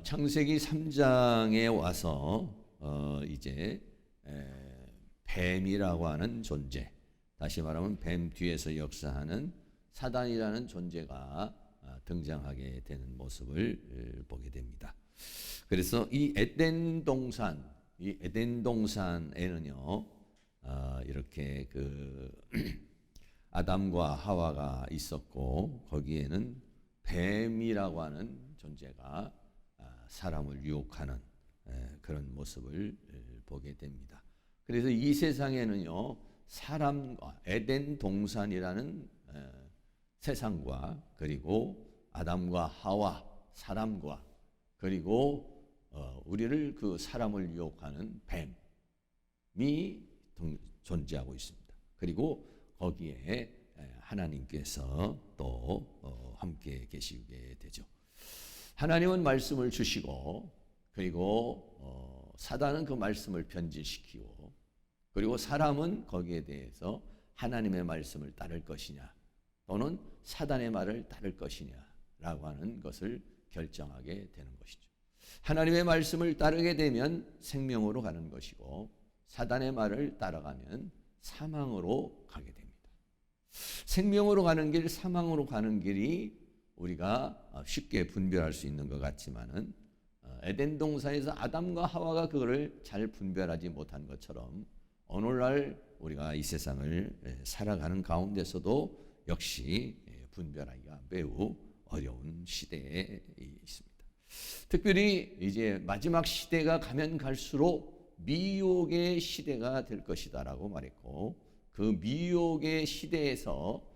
창세기 3장에 와서 이제 뱀이라고 하는 존재, 다시 말하면 뱀 뒤에서 역사하는 사단이라는 존재가 등장하게 되는 모습을 보게 됩니다. 그래서 이 에덴 동산에는요, 이렇게 아담과 하와가 있었고, 거기에는 뱀이라고 하는 존재가 사람을 유혹하는 그런 모습을 보게 됩니다. 그래서 이 세상에는요, 사람과 에덴 동산이라는 세상과, 그리고 아담과 하와, 사람과, 그리고 우리를 사람을 유혹하는 뱀이 존재하고 있습니다. 그리고 거기에 하나님께서 또 함께 계시게 되죠. 하나님은 말씀을 주시고, 그리고 사단은 그 말씀을 변질시키고, 그리고 사람은 거기에 대해서 하나님의 말씀을 따를 것이냐 또는 사단의 말을 따를 것이냐라고 하는 것을 결정하게 되는 것이죠. 하나님의 말씀을 따르게 되면 생명으로 가는 것이고, 사단의 말을 따라가면 사망으로 가게 됩니다. 생명으로 가는 길, 사망으로 가는 길이 우리가 쉽게 분별할 수 있는 것 같지만은, 에덴 동산에서 아담과 하와가 그거를 잘 분별하지 못한 것처럼 오늘날 우리가 이 세상을 살아가는 가운데서도 역시 분별하기가 매우 어려운 시대에 있습니다. 특별히 이제 마지막 시대가 가면 갈수록 미혹의 시대가 될 것이다라고 말했고, 그 미혹의 시대에서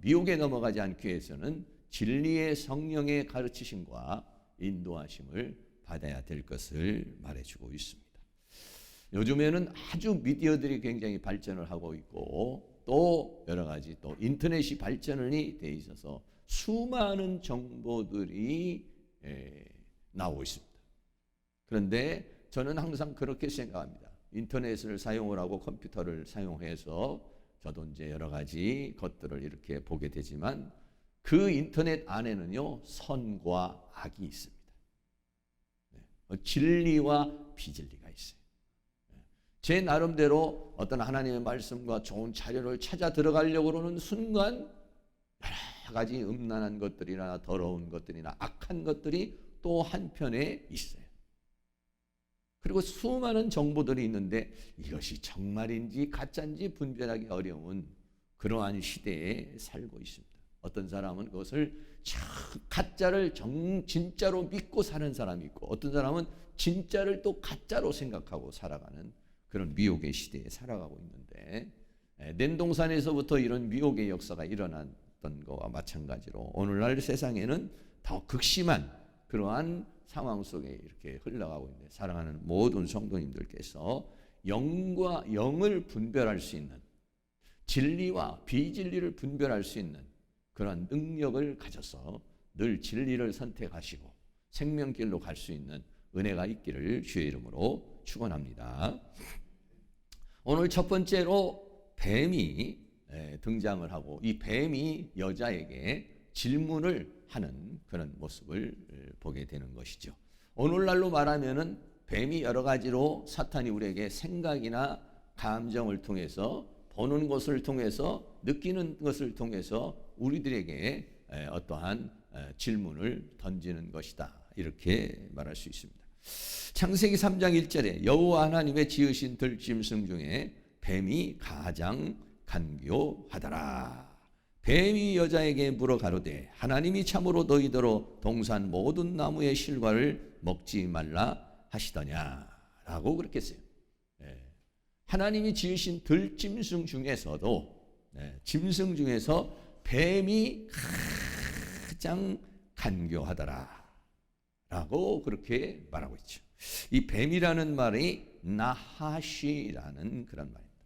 미혹에 넘어가지 않기 위해서는 진리의 성령의 가르치심과 인도하심을 받아야 될 것을 말해주고 있습니다. 요즘에는 아주 미디어들이 굉장히 발전을 하고 있고, 또 여러 가지 또 인터넷이 발전이 돼 있어서 수많은 정보들이 나오고 있습니다. 그런데 저는 항상 그렇게 생각합니다. 인터넷을 사용을 하고 컴퓨터를 사용해서 저도 이제 여러 가지 것들을 이렇게 보게 되지만, 그 인터넷 안에는요, 선과 악이 있습니다. 진리와 비진리가 있어요. 제 나름대로 어떤 하나님의 말씀과 좋은 자료를 찾아 들어가려고 그러는 순간 여러 가지 음란한 것들이나 더러운 것들이나 악한 것들이 또 한편에 있어요. 그리고 수많은 정보들이 있는데 이것이 정말인지 가짜인지 분별하기 어려운 그러한 시대에 살고 있습니다. 어떤 사람은 그것을 가짜를 진짜로 믿고 사는 사람이 있고, 어떤 사람은 진짜를 또 가짜로 생각하고 살아가는 그런 미혹의 시대에 살아가고 있는데, 에덴 동산에서부터 이런 미혹의 역사가 일어났던 것과 마찬가지로 오늘날 세상에는 더 극심한 그러한 상황 속에 이렇게 흘러가고 있는데, 사랑하는 모든 성도님들께서 영과 영을 분별할 수 있는, 진리와 비진리를 분별할 수 있는 그런 능력을 가져서 늘 진리를 선택하시고 생명길로 갈 수 있는 은혜가 있기를 주의 이름으로 축원합니다. 오늘 첫 번째로 뱀이 등장을 하고, 이 뱀이 여자에게 질문을 하는 그런 모습을 보게 되는 것이죠. 오늘날로 말하면은 뱀이 여러 가지로 사탄이 우리에게 생각이나 감정을 통해서, 보는 것을 통해서, 느끼는 것을 통해서 우리들에게 어떠한 질문을 던지는 것이다, 이렇게 말할 수 있습니다. 창세기 3장 1절에 여호와 하나님의 지으신 들짐승 중에 뱀이 가장 간교하더라. 뱀이 여자에게 물어 가로되 하나님이 참으로 너희더러 동산 모든 나무의 실과를 먹지 말라 하시더냐라고 그렇게 했어요. 하나님이 지으신 들짐승 중에서도, 짐승 중에서 뱀이 가장 간교하더라 라고 그렇게 말하고 있죠. 이 뱀이라는 말이 나하시라는 그런 말입니다.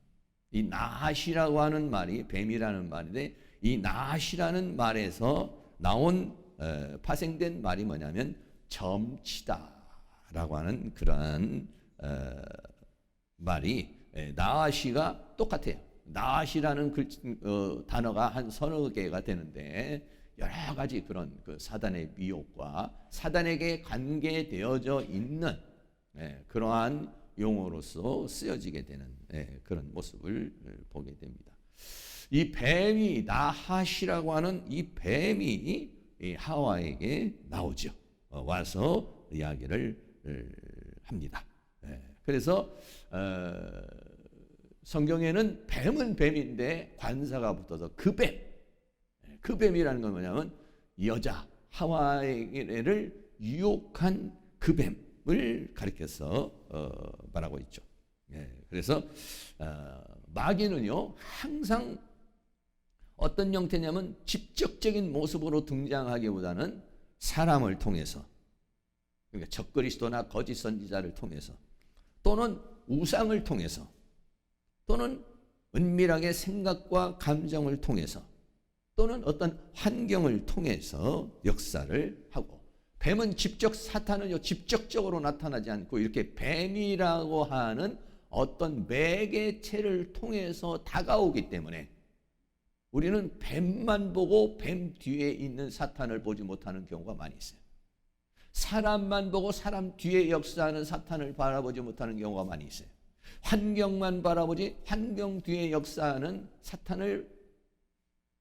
이 나하시라고 하는 말이 뱀이라는 말인데, 이 나하시라는 말에서 나온 파생된 말이 뭐냐면 점치다라고 하는 그런 말이, 나하시가 똑같아요. 나하시라는 단어가 한 서너 개가 되는데, 여러 가지 그런 그 사단의 미혹과 사단에게 관계되어져 있는 그러한 용어로서 쓰여지게 되는 그런 모습을 보게 됩니다. 이 뱀이 나핫이라고 하는 이 뱀이 이 하와에게 나오죠. 와서 이야기를 합니다. 그래서 성경에는 뱀은 뱀인데 관사가 붙어서 그 뱀이라는 건 뭐냐면 여자 하와를 유혹한 그 뱀을 가리켜서 말하고 있죠. 그래서 마귀는요 항상 어떤 형태냐면 직접적인 모습으로 등장하기보다는 사람을 통해서, 그러니까 적그리스도나 거짓 선지자를 통해서, 또는 우상을 통해서, 또는 은밀하게 생각과 감정을 통해서, 또는 어떤 환경을 통해서 역사를 하고, 뱀은 사탄은요 직접적으로 나타나지 않고 이렇게 뱀이라고 하는 어떤 매개체를 통해서 다가오기 때문에 우리는 뱀만 보고 뱀 뒤에 있는 사탄을 보지 못하는 경우가 많이 있어요. 사람만 보고 사람 뒤에 역사하는 사탄을 바라보지 못하는 경우가 많이 있어요. 환경만 바라보지 환경 뒤에 역사하는 사탄을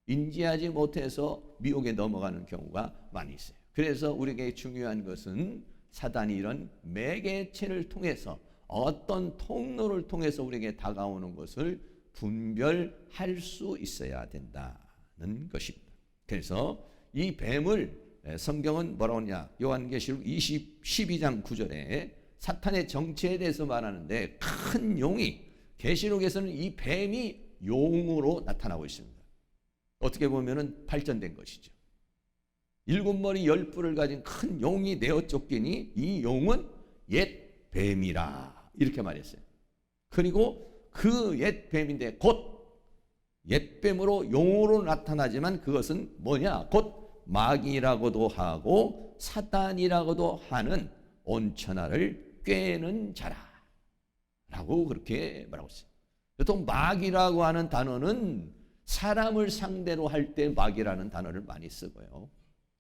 인지하지 못해서 미혹에 넘어가는 경우가 많이 있어요. 그래서 우리에게 중요한 것은 사단이 이런 매개체를 통해서 어떤 통로를 통해서 우리에게 다가오는 것을 분별할 수 있어야 된다는 것입니다. 그래서 이 뱀을 성경은 뭐라고 하냐, 요한계시록 12장 9절에 사탄의 정체에 대해서 말하는데 큰 용이, 계시록에서는 이 뱀이 용으로 나타나고 있습니다. 어떻게 보면은 발전된 것이죠. 7머리 10뿔을 가진 큰 용이 내어 쫓기니 이 용은 옛 뱀이라 이렇게 말했어요. 그리고 그 옛 뱀인데 곧 옛 뱀으로 용으로 나타나지만 그것은 뭐냐, 곧 마귀라고도 하고 사단이라고도 하는 온천하를 꿰는 자라 라고 그렇게 말하고 있어요. 보통 마귀라고 하는 단어는 사람을 상대로 할 때 마귀라는 단어를 많이 쓰고요,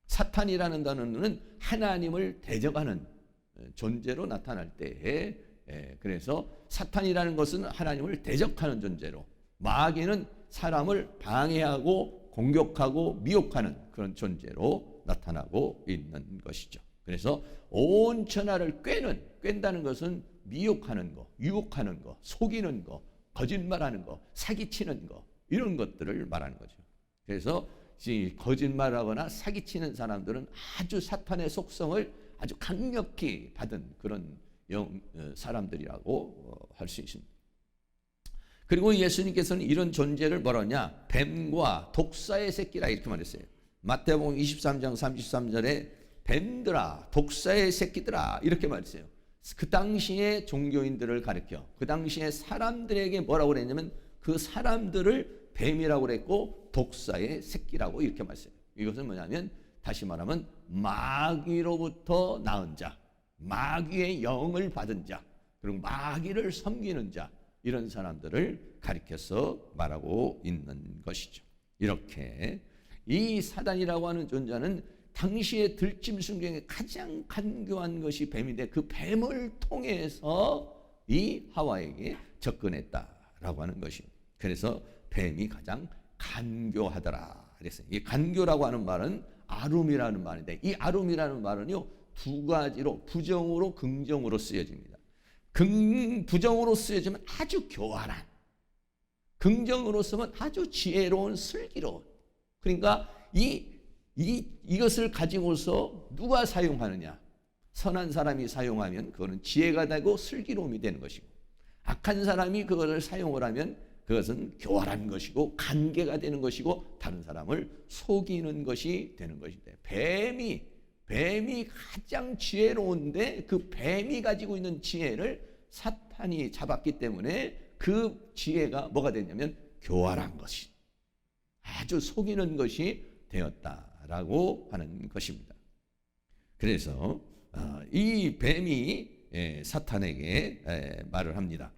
사탄이라는 단어는 하나님을 대적하는 존재로 나타날 때에, 그래서 사탄이라는 것은 하나님을 대적하는 존재로, 마귀는 사람을 방해하고 공격하고 미혹하는 그런 존재로 나타나고 있는 것이죠. 그래서 온 천하를 꿰는다는 것은 미혹하는 거, 유혹하는 거, 속이는 거, 거짓말하는 거, 사기치는 거, 이런 것들을 말하는 거죠. 그래서 거짓말하거나 사기치는 사람들은 아주 사탄의 속성을 아주 강력히 받은 그런 사람들이라고 할 수 있습니다. 그리고 예수님께서는 이런 존재를 뭐라냐, 뱀과 독사의 새끼라 이렇게 말했어요. 마태복음 23장 33절에 뱀들아, 독사의 새끼들아 이렇게 말했어요. 그 당시에 종교인들을 가리켜, 그 당시에 사람들에게 뭐라고 그랬냐면 그 사람들을 뱀이라고 그랬고 독사의 새끼라고 이렇게 말했어요. 이것은 뭐냐면 다시 말하면 마귀로부터 낳은 자, 마귀의 영을 받은 자, 그리고 마귀를 섬기는 자, 이런 사람들을 가리켜서 말하고 있는 것이죠. 이렇게 이 사단이라고 하는 존재는 당시의 들짐승 중에 가장 간교한 것이 뱀인데 그 뱀을 통해서 이 하와에게 접근했다라고 하는 것입니다. 그래서 뱀이 가장 간교하더라 그랬어요. 이 간교라고 하는 말은 아룸이라는 말인데, 이 아룸이라는 말은요 두 가지로, 부정으로 긍정으로 쓰여집니다. 부정으로 쓰여지면 아주 교활한, 긍정으로 쓰면 아주 지혜로운, 슬기로운. 그러니까 이것을 가지고서 누가 사용하느냐, 선한 사람이 사용하면 그거는 지혜가 되고 슬기로움이 되는 것이고, 악한 사람이 그것을 사용을 하면 그것은 교활한 것이고 간계가 되는 것이고 다른 사람을 속이는 것이 되는 것인데, 뱀이 가장 지혜로운데 그 뱀이 가지고 있는 지혜를 사탄이 잡았기 때문에 그 지혜가 뭐가 됐냐면 교활한 것이, 아주 속이는 것이 되었다라고 하는 것입니다. 그래서 이 뱀이 사탄에게 말을 합니다.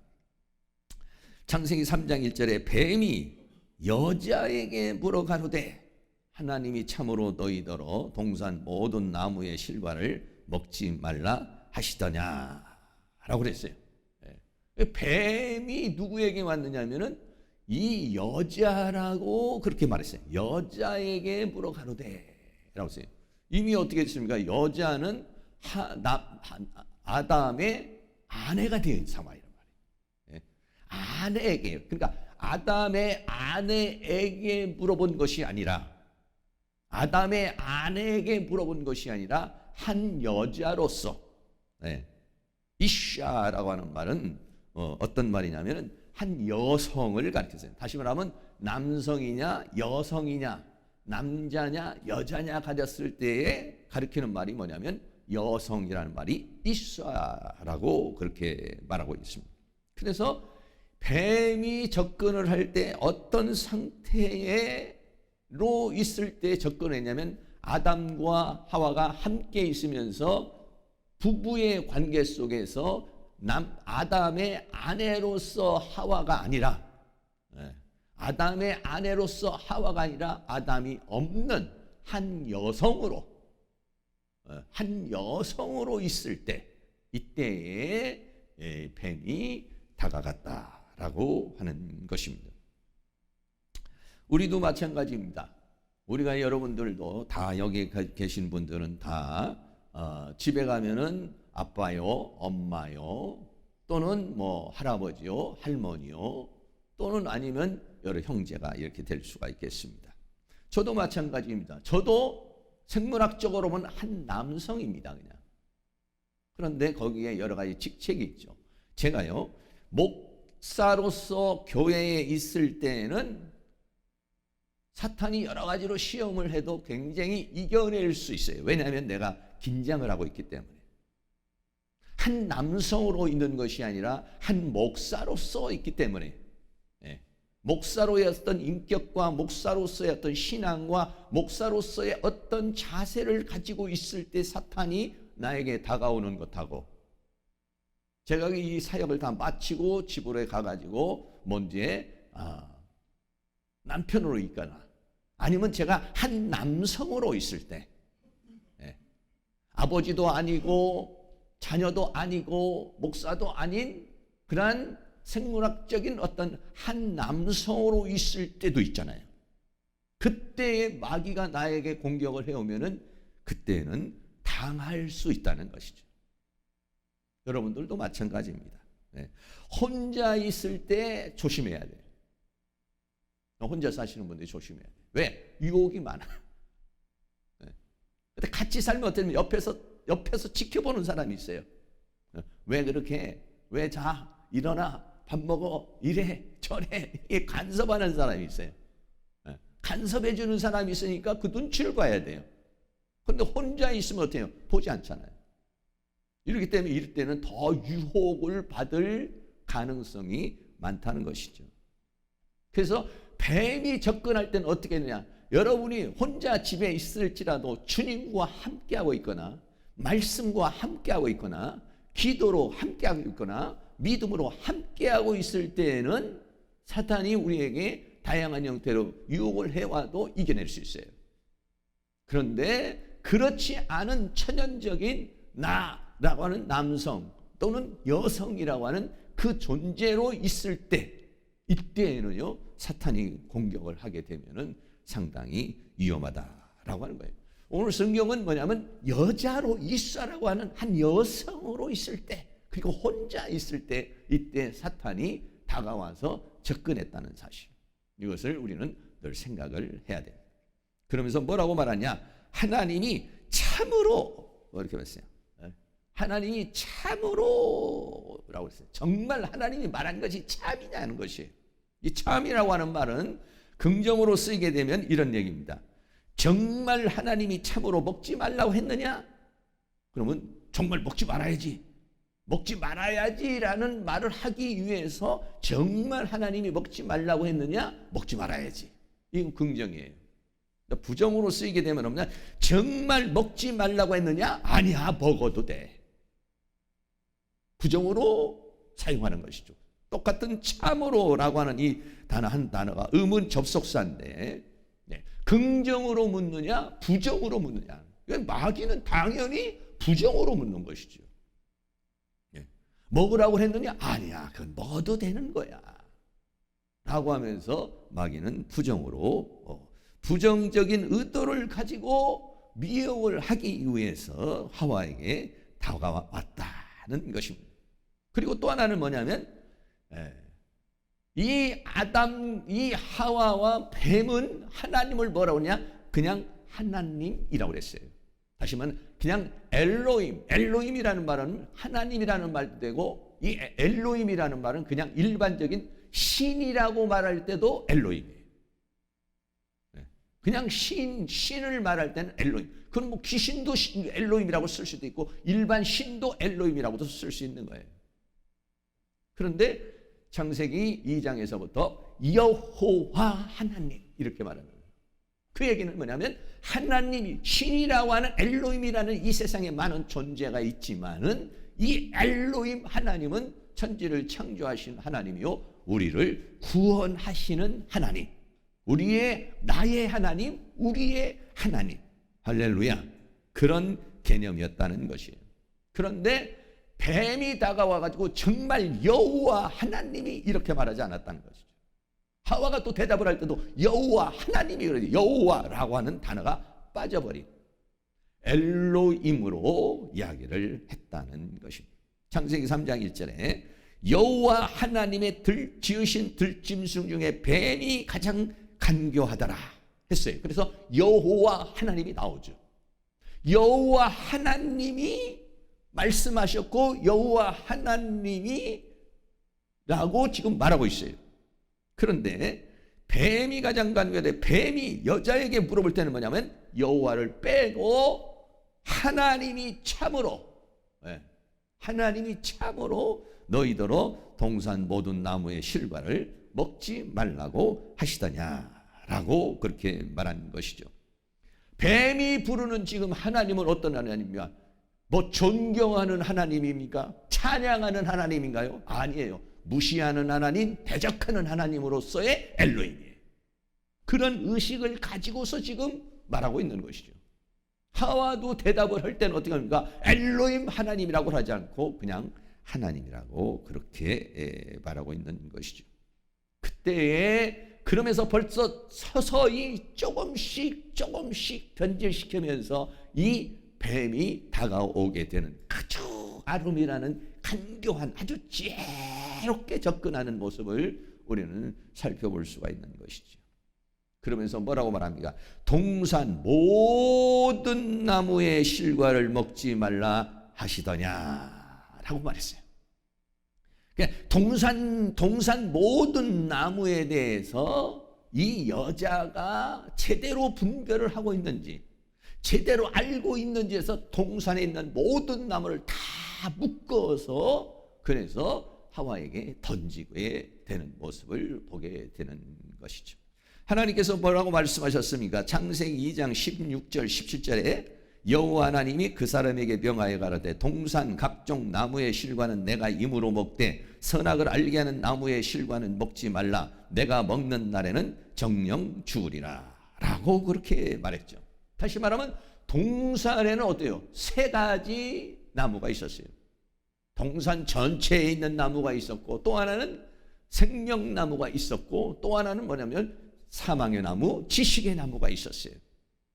창세기 3장 1절에 뱀이 여자에게 물어가로되, 하나님이 참으로 너희더러 동산 모든 나무의 실과를 먹지 말라 하시더냐 라고 그랬어요. 뱀이 누구에게 왔느냐면은 이 여자라고 그렇게 말했어요. 여자에게 물어가로되 라고 했어요. 이미 어떻게 됐습니까? 여자는 아담의 아내가 된 상황이란 말이에요. 아내에게, 그러니까 아담의 아내에게 물어본 것이 아니라, 아담의 아내에게 물어본 것이 아니라 한 여자로서, 이샤라고 하는 말은 어떤 말이냐면은 한 여성을 가리켰어요. 다시 말하면 남성이냐 여성이냐 남자냐 여자냐 가졌을 때에 가리키는 말이 뭐냐면 여성이라는 말이 이샤라고 그렇게 말하고 있습니다. 그래서 뱀이 접근을 할 때 어떤 상태로 있을 때 접근했냐면 아담과 하와가 함께 있으면서 부부의 관계 속에서 아담의 아내로서 하와가 아니라, 아담의 아내로서 하와가 아니라 아담이 없는 한 여성으로 있을 때, 이때에 뱀이 다가갔다라고 하는 것입니다. 우리도 마찬가지입니다. 우리가 여러분들도 다 여기 계신 분들은 다 집에 가면은 아빠요, 엄마요, 또는 뭐 할아버지요, 할머니요, 또는 아니면 여러 형제가 이렇게 될 수가 있겠습니다. 저도 마찬가지입니다. 저도 생물학적으로 보면 한 남성입니다, 그냥. 그런데 거기에 여러 가지 직책이 있죠. 제가요, 목사로서 교회에 있을 때는 사탄이 여러 가지로 시험을 해도 굉장히 이겨낼 수 있어요. 왜냐하면 내가 긴장을 하고 있기 때문에. 한 남성으로 있는 것이 아니라 한 목사로서 있기 때문에, 목사로의 어떤 인격과 목사로서의 어떤 신앙과 목사로서의 어떤 자세를 가지고 있을 때 사탄이 나에게 다가오는 것하고, 제가 이 사역을 다 마치고 집으로 가가지고 먼지에 남편으로 있거나 아니면 제가 한 남성으로 있을 때, 아버지도 아니고 자녀도 아니고 목사도 아닌 그러한 생물학적인 어떤 한 남성으로 있을 때도 있잖아요. 그때의 마귀가 나에게 공격을 해오면은 그때는 당할 수 있다는 것이죠. 여러분들도 마찬가지입니다. 혼자 있을 때 조심해야 돼요. 혼자 사시는 분들이 조심해야 돼요. 왜? 유혹이 많아. 근데 같이 살면 어쩌면 옆에서 지켜보는 사람이 있어요. 왜 그렇게, 왜 자, 일어나, 밥 먹어, 이래, 저래, 이게 간섭하는 사람이 있어요. 간섭해 주는 사람이 있으니까 그 눈치를 봐야 돼요. 그런데 혼자 있으면 어때요? 보지 않잖아요. 이렇기 때문에 이럴 때는 더 유혹을 받을 가능성이 많다는 것이죠. 그래서 뱀이 접근할 때는 어떻게 했느냐? 여러분이 혼자 집에 있을지라도 주님과 함께하고 있거나 말씀과 함께하고 있거나 기도로 함께하고 있거나 믿음으로 함께하고 있을 때에는 사탄이 우리에게 다양한 형태로 유혹을 해와도 이겨낼 수 있어요. 그런데 그렇지 않은 천연적인 나라고 하는 남성 또는 여성이라고 하는 그 존재로 있을 때, 이때에는요 사탄이 공격을 하게 되면은 상당히 위험하다라고 하는 거예요. 오늘 성경은 뭐냐면 여자로 이사라고 하는 한 여성으로 있을 때, 그리고 혼자 있을 때, 이때 사탄이 다가와서 접근했다는 사실, 이것을 우리는 늘 생각을 해야 돼요. 그러면서 뭐라고 말하냐? 하나님이 참으로, 이렇게 말했어요. 하나님이 참으로 라고 했어요. 정말 하나님이 말한 것이 참이냐는 것이에요. 이 참이라고 하는 말은 긍정으로 쓰이게 되면 이런 얘기입니다. 정말 하나님이 참으로 먹지 말라고 했느냐? 그러면 정말 먹지 말아야지. 먹지 말아야지라는 말을 하기 위해서 정말 하나님이 먹지 말라고 했느냐? 먹지 말아야지. 이건 긍정이에요. 부정으로 쓰이게 되면 없냐? 정말 먹지 말라고 했느냐? 아니야, 먹어도 돼. 부정으로 사용하는 것이죠. 똑같은 참으로라고 하는 이 단어 한 단어가 의문 접속사인데, 긍정으로 묻느냐 부정으로 묻느냐. 마귀는 당연히 부정으로 묻는 것이죠. 먹으라고 했느냐? 아니야, 그건 먹어도 되는 거야 라고 하면서 마귀는 부정으로 부정적인 의도를 가지고 미혹을 하기 위해서 하와에게 다가왔다는 것입니다. 그리고 또 하나는 뭐냐면 이 하와와 뱀은 하나님을 뭐라고 하냐? 그냥 하나님이라고 그랬어요. 다시 말하면 그냥 엘로힘이라는 말은 하나님이라는 말도 되고, 이 엘로힘이라는 말은 그냥 일반적인 신이라고 말할 때도 엘로힘이에요. 그냥 신을 말할 때는 엘로힘. 그럼 뭐 귀신도 엘로힘이라고 쓸 수도 있고 일반 신도 엘로힘이라고도 쓸 수 있는 거예요. 그런데 창세기 2장에서부터 여호와 하나님 이렇게 말하는 거예요. 그 얘기는 뭐냐면 하나님이 신이라고 하는 엘로힘이라는 이 세상에 많은 존재가 있지만은 이 엘로힘 하나님은 천지를 창조하신 하나님이요, 우리를 구원하시는 하나님, 나의 하나님, 우리의 하나님, 할렐루야, 그런 개념이었다는 것이에요. 그런데 뱀이 다가와가지고 정말 여호와 하나님이 이렇게 말하지 않았다는 것이죠. 하와가 또 대답을 할 때도 여호와 하나님이 그러지, 여호와라고 하는 단어가 빠져버린 엘로힘으로 이야기를 했다는 것입니다. 창세기 3장 1절에 여호와 하나님의 지으신 들짐승 중에 뱀이 가장 간교하더라 했어요. 그래서 여호와 하나님이 나오죠. 여호와 하나님이 말씀하셨고 여호와 하나님이 라고 지금 말하고 있어요. 그런데 뱀이 가장 간교하되, 뱀이 여자에게 물어볼 때는 뭐냐면 여호와를 빼고 하나님이 참으로 너희더러 동산 모든 나무의 실과를 먹지 말라고 하시더냐라고 그렇게 말한 것이죠. 뱀이 부르는 지금 하나님은 어떤 하나님입니까? 뭐 존경하는 하나님입니까? 찬양하는 하나님인가요? 아니에요. 무시하는 하나님, 대적하는 하나님으로서의 엘로힘이에요. 그런 의식을 가지고서 지금 말하고 있는 것이죠. 하와도 대답을 할 때는 어떻게 합니까? 엘로힘 하나님이라고 하지 않고 그냥 하나님이라고 그렇게 말하고 있는 것이죠. 그때에 그러면서 벌써 서서히 조금씩 변질시키면서 이 뱀이 다가오게 되는 아주 아름이라는 간교한 아주 지혜롭게 접근하는 모습을 우리는 살펴볼 수가 있는 것이죠. 그러면서 뭐라고 말합니까? 동산 모든 나무의 실과를 먹지 말라 하시더냐라고 말했어요. 동산 모든 나무에 대해서 이 여자가 제대로 분별을 하고 있는지, 제대로 알고 있는지에서 동산에 있는 모든 나무를 다 묶어서 그래서 하와에게 던지게 되는 모습을 보게 되는 것이죠. 하나님께서 뭐라고 말씀하셨습니까? 창세기 2장 16절 17절에 여호와 하나님이 그 사람에게 명하여 가라되 동산 각종 나무의 실과는 내가 임으로 먹되 선악을 알게 하는 나무의 실과는 먹지 말라. 내가 먹는 날에는 정령 죽으리라 라고 그렇게 말했죠. 다시 말하면 동산에는 어때요? 세 가지 나무가 있었어요. 동산 전체에 있는 나무가 있었고, 또 하나는 생명나무가 있었고, 또 하나는 뭐냐면 사망의 나무, 지식의 나무가 있었어요.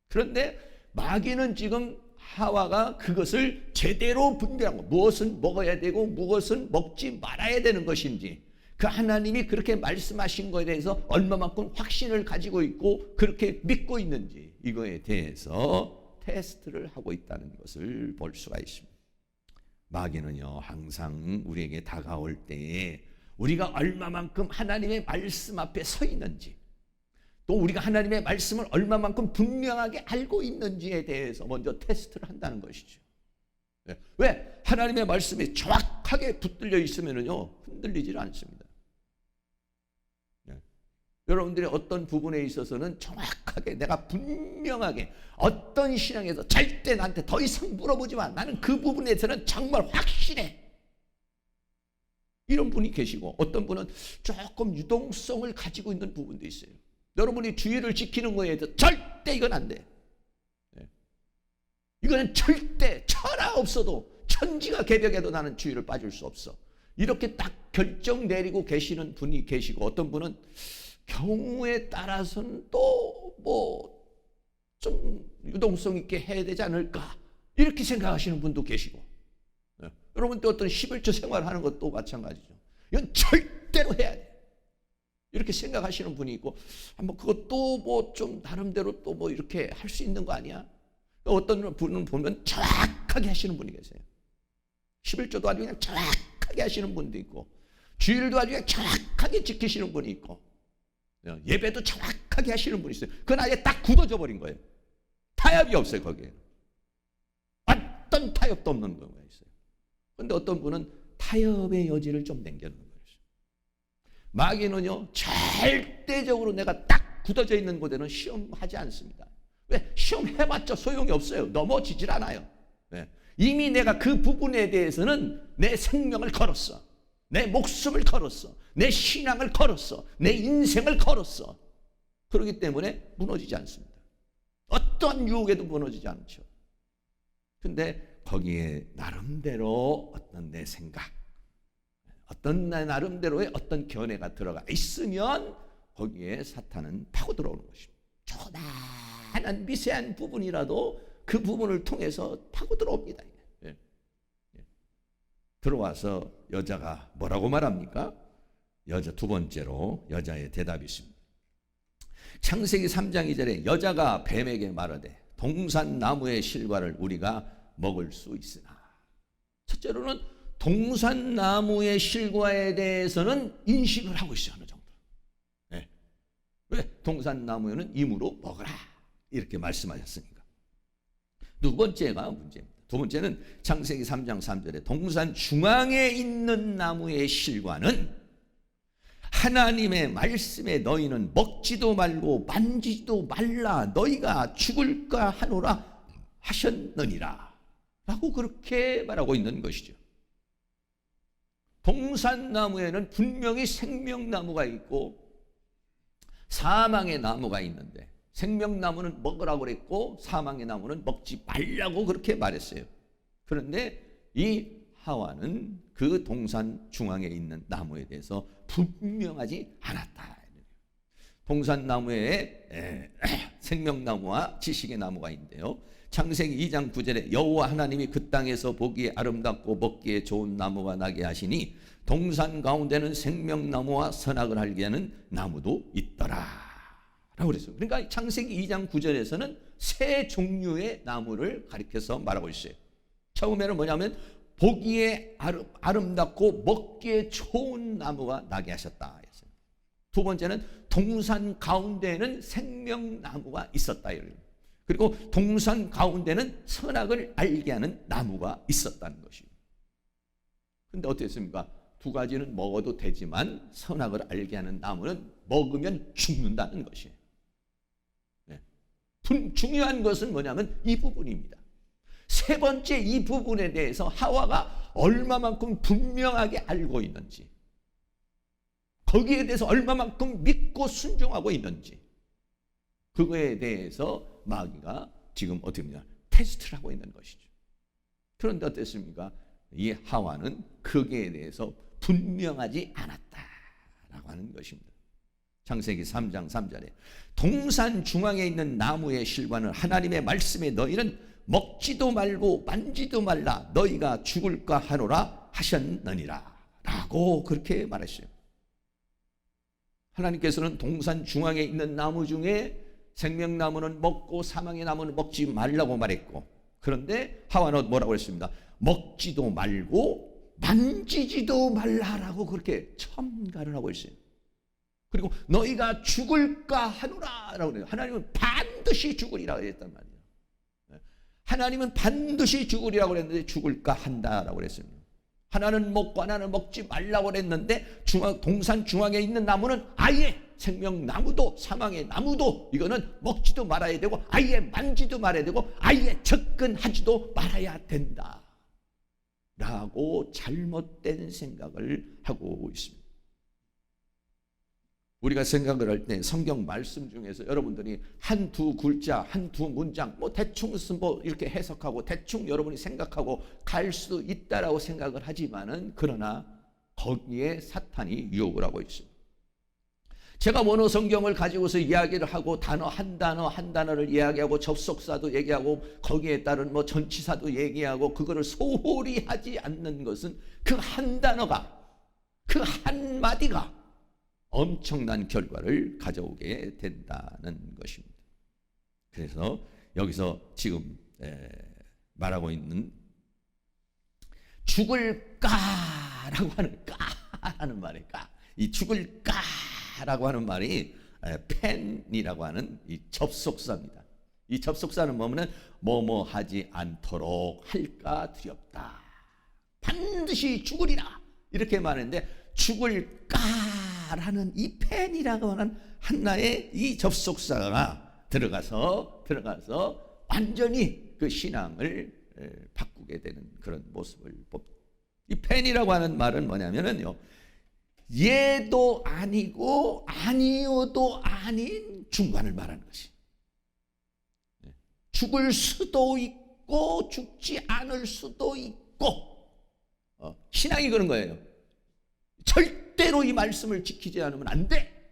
그런데 마귀는 지금 하와가 그것을 제대로 분별하고 무엇은 먹어야 되고 무엇은 먹지 말아야 되는 것인지, 그 하나님이 그렇게 말씀하신 것에 대해서 얼마만큼 확신을 가지고 있고 그렇게 믿고 있는지, 이거에 대해서 테스트를 하고 있다는 것을 볼 수가 있습니다. 마귀는요, 항상 우리에게 다가올 때에 우리가 얼마만큼 하나님의 말씀 앞에 서 있는지, 또 우리가 하나님의 말씀을 얼마만큼 분명하게 알고 있는지에 대해서 먼저 테스트를 한다는 것이죠. 왜? 하나님의 말씀이 정확하게 붙들려 있으면요, 흔들리질 않습니다. 여러분들이 어떤 부분에 있어서는 정확하게 내가 분명하게 어떤 신앙에서 절대 나한테 더 이상 물어보지 마, 나는 그 부분에서는 정말 확실해, 이런 분이 계시고, 어떤 분은 조금 유동성을 가지고 있는 부분도 있어요. 여러분이 주의를 지키는 거에 대해서 절대 이건 안 돼. 이거는 절대 천하 없어도 천지가 개벽해도 나는 주의를 빠질 수 없어. 이렇게 딱 결정 내리고 계시는 분이 계시고, 어떤 분은 경우에 따라서는 또 뭐 좀 유동성 있게 해야 되지 않을까 이렇게 생각하시는 분도 계시고, 여러분 또 어떤 11조 생활하는 것도 마찬가지죠. 이건 절대로 해야 돼 이렇게 생각하시는 분이 있고, 한번 그것도 뭐 좀 나름대로 또 뭐 이렇게 할 수 있는 거 아니야? 어떤 분은 보면 정확하게 하시는 분이 계세요. 11조도 아주 그냥 정확하게 하시는 분도 있고, 주일도 아주 그냥 정확하게 지키시는 분이 있고, 예배도 정확하게 하시는 분이 있어요. 그건 아예 딱 굳어져 버린 거예요. 타협이 없어요. 거기에 어떤 타협도 없는 경우가 있어요. 그런데 어떤 분은 타협의 여지를 좀 남겨놓는 거예요. 마귀는요, 절대적으로 내가 딱 굳어져 있는 곳에는 시험하지 않습니다. 왜? 시험해봤자 소용이 없어요. 넘어지질 않아요. 이미 내가 그 부분에 대해서는 내 생명을 걸었어. 내 목숨을 걸었어. 내 신앙을 걸었어. 내 인생을 걸었어. 그렇기 때문에 무너지지 않습니다. 어떤 유혹에도 무너지지 않죠. 근데 거기에 나름대로 어떤 내 생각, 어떤 내 나름대로의 어떤 견해가 들어가 있으면 거기에 사탄은 파고 들어오는 것입니다. 조그마한 미세한 부분이라도 그 부분을 통해서 파고 들어옵니다. 들어와서 여자가 뭐라고 말합니까? 두 번째로 여자의 대답이 있습니다. 창세기 3장 2절에 여자가 뱀에게 말하되 동산나무의 실과를 우리가 먹을 수 있으나. 첫째로는 동산나무의 실과에 대해서는 인식을 하고 있어요. 어느 정도. 왜? 동산나무에는 임으로 먹어라 이렇게 말씀하셨으니까. 두 번째가 문제입니다. 두 번째는 창세기 3장 3절에 동산 중앙에 있는 나무의 실과는 하나님의 말씀에 너희는 먹지도 말고 만지지도 말라 너희가 죽을까 하노라 하셨느니라 라고 그렇게 말하고 있는 것이죠. 동산나무에는 분명히 생명나무가 있고 사망의 나무가 있는데, 생명나무는 먹으라고 그랬고 사망의 나무는 먹지 말라고 그렇게 말했어요. 그런데 이 하와는 그 동산 중앙에 있는 나무에 대해서 분명하지 않았다. 동산나무에 생명나무와 지식의 나무가 있는데요, 창세기 2장 9절에 여호와 하나님이 그 땅에서 보기에 아름답고 먹기에 좋은 나무가 나게 하시니 동산 가운데는 생명나무와 선악을 알게 하는 나무도 있더라 라고 그랬어요. 그러니까 창세기 2장 9절에서는 세 종류의 나무를 가리켜서 말하고 있어요. 처음에는 뭐냐면 보기에 아름답고 먹기에 좋은 나무가 나게 하셨다 했어요. 두 번째는 동산 가운데에는 생명나무가 있었다. 그리고 동산 가운데는 선악을 알게 하는 나무가 있었다는 것입니다. 그런데 어땠습니까? 두 가지는 먹어도 되지만 선악을 알게 하는 나무는 먹으면 죽는다는 것이에요. 중요한 것은 뭐냐면 이 부분입니다. 세 번째 이 부분에 대해서 하와가 얼마만큼 분명하게 알고 있는지, 거기에 대해서 얼마만큼 믿고 순종하고 있는지, 그거에 대해서 마귀가 지금 어떻게 보냐 테스트를 하고 있는 것이죠. 그런데 어땠습니까? 이 하와는 거기에 대해서 분명하지 않았다라고 하는 것입니다. 창세기 3장 3절에 동산 중앙에 있는 나무의 실과는 하나님의 말씀에 너희는 먹지도 말고 만지도 말라 너희가 죽을까 하노라 하셨느니라 라고 그렇게 말했어요. 하나님께서는 동산 중앙에 있는 나무 중에 생명나무는 먹고 사망의 나무는 먹지 말라고 말했고, 그런데 하와는 뭐라고 했습니다? 먹지도 말고 만지지도 말라라고 그렇게 첨가를 하고 있어요. 그리고 너희가 죽을까 하노라라고 그래요. 하나님은 반드시 죽으리라고 했단 말이에요. 하나님은 반드시 죽으리라고 그랬는데 죽을까 한다라고 그랬습니다. 하나는 먹고 하나는 먹지 말라고 그랬는데 동산 중앙에 있는 나무는 아예 생명나무도 사망의 나무도 이거는 먹지도 말아야 되고 아예 만지도 말아야 되고 아예 접근하지도 말아야 된다 라고 잘못된 생각을 하고 있습니다. 우리가 생각을 할 때 성경 말씀 중에서 여러분들이 한두 글자, 한두 문장 뭐 대충 뭐 이렇게 해석하고 대충 여러분이 생각하고 갈 수도 있다라고 생각을 하지만은 그러나 거기에 사탄이 유혹을 하고 있습니다. 제가 원어 성경을 가지고서 이야기를 하고 단어 한 단어를 이야기하고 접속사도 얘기하고 거기에 따른 뭐 전치사도 얘기하고 그거를 소홀히 하지 않는 것은 그 한 단어가, 그 한 마디가 엄청난 결과를 가져오게 된다는 것입니다. 그래서 여기서 지금 말하고 있는 죽을까라고 하는 까라는 말이에요. 이 죽을까라고 하는 말이 펜이라고 하는 이 접속사입니다. 이 접속사는 뭐냐면 뭐뭐 하지 않도록 할까 두렵다. 반드시 죽으리라 이렇게 말하는데 죽을까라는 이 펜이라고 하는 하나의 이 접속사가 들어가서 완전히 그 신앙을 바꾸게 되는 그런 모습을 봅니다. 이 펜이라고 하는 말은 뭐냐면요, 예도 아니고 아니어도 아닌 중간을 말하는 것이. 죽을 수도 있고 죽지 않을 수도 있고, 신앙이 그런 거예요. 절대로 이 말씀을 지키지 않으면 안 돼.